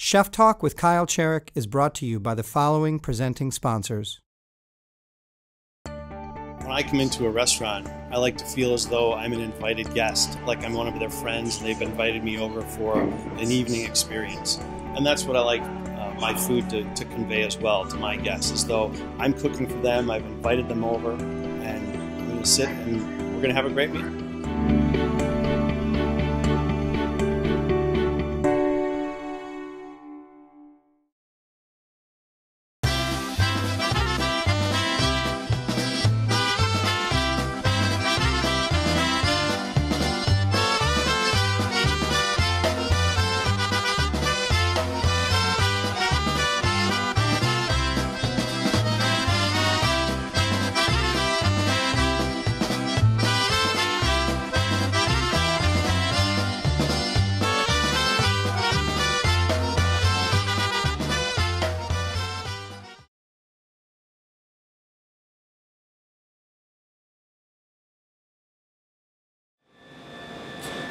Chef Talk with Kyle Cherek is brought to you by the following presenting sponsors. When I come into a restaurant, I like to feel as though I'm an invited guest, like I'm one of their friends and they've invited me over for an evening experience. And that's what I like my food to convey as well to my guests, as though I'm cooking for them, I've invited them over, and I'm going to sit and we're going to have a great meal.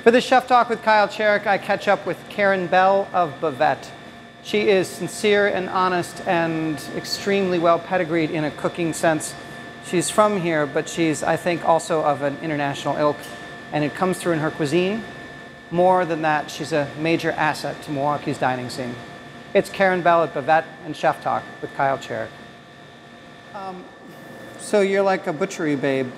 For this Chef Talk with Kyle Cherek, I catch up with Karen Bell of Bavette. She is sincere and honest and extremely well pedigreed in a cooking sense. She's from here, but she's, I think, also of an international ilk, and it comes through in her cuisine. More than that, she's a major asset to Milwaukee's dining scene. It's Karen Bell at Bavette and Chef Talk with Kyle Cherek. So you're like a butchery babe.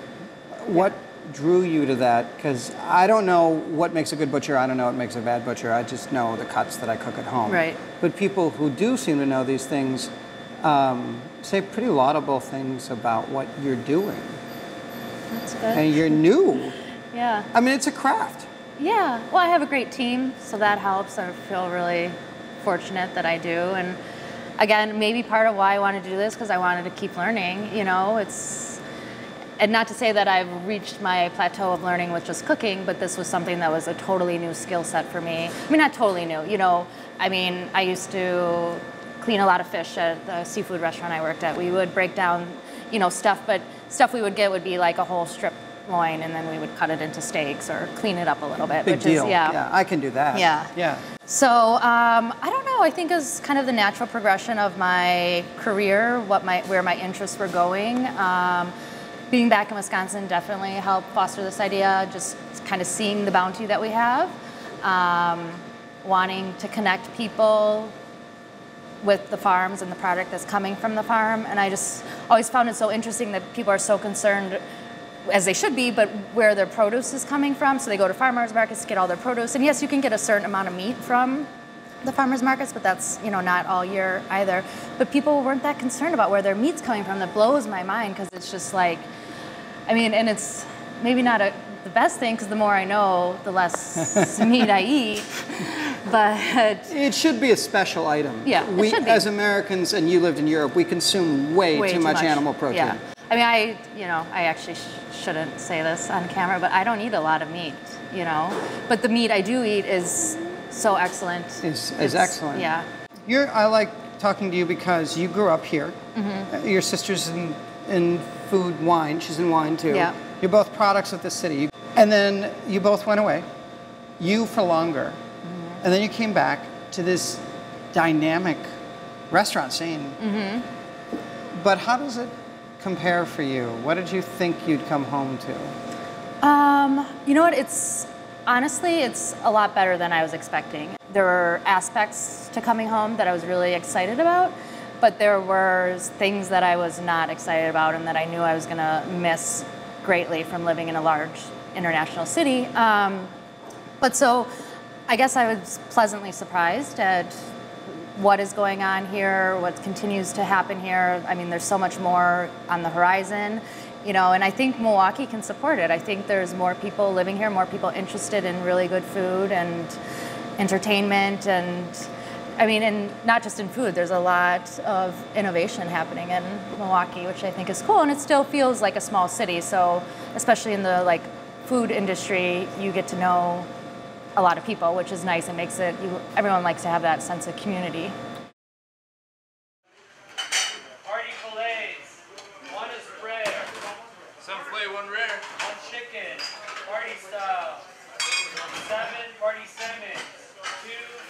What drew you to that? Because I don't know what makes a good butcher. I don't know what makes a bad butcher. I just know the cuts that I cook at home. Right. But people who do seem to know these things say pretty laudable things about what you're doing. That's good. And you're new. Yeah. I mean, it's a craft. Yeah. Well, I have a great team, so that helps. I feel really fortunate that I do. And again, maybe part of why I wanted to do this, because I wanted to keep learning. You know, and not to say that I've reached my plateau of learning with just cooking, but this was something that was a totally new skill set for me. I mean, not totally new, you know. I mean, I used to clean a lot of fish at the seafood restaurant I worked at. We would break down, you know, stuff, but stuff we would get would be like a whole strip loin, and then we would cut it into steaks or clean it up a little bit. Big deal. Yeah, I can do that. Yeah. Yeah. So, I don't know, I think it's kind of the natural progression of my career, where my interests were going. Being back in Wisconsin definitely helped foster this idea, just kind of seeing the bounty that we have, wanting to connect people with the farms and the product that's coming from the farm. And I just always found it so interesting that people are so concerned, as they should be, but where their produce is coming from. So they go to farmers markets to get all their produce. And yes, you can get a certain amount of meat from the farmers markets, but that's, you know, not all year either. But people weren't that concerned about where their meat's coming from. That blows my mind, because it's just like, I mean, and it's maybe not the best thing, because the more I know, the less meat I eat. But it should be a special item. Yeah, we as Americans, and you lived in Europe, we consume way too much animal protein. Yeah. I mean, I actually shouldn't say this on camera, but I don't eat a lot of meat, you know. But the meat I do eat is so excellent. It's excellent. Yeah. I like talking to you because you grew up here. Mm-hmm. Your sister's in food, wine. She's in wine too. Yeah. You're both products of the city. And then you both went away. You for longer. Mm-hmm. And then you came back to this dynamic restaurant scene. Mm-hmm. But how does it compare for you? What did you think you'd come home to? You know what? Honestly, it's a lot better than I was expecting. There were aspects to coming home that I was really excited about, but there were things that I was not excited about and that I knew I was going to miss greatly from living in a large international city. But so I guess I was pleasantly surprised at what is going on here, what continues to happen here. I mean, there's so much more on the horizon, you know, and I think Milwaukee can support it. I think there's more people living here, more people interested in really good food and entertainment, and I mean, and not just in food, there's a lot of innovation happening in Milwaukee, which I think is cool, and it still feels like a small city, so especially in the like food industry, you get to know a lot of people, which is nice. It makes it, everyone likes to have that sense of community. Party fillets, one is rare. Some fillet, one rare. One chicken, party style. 7 party salmon, 2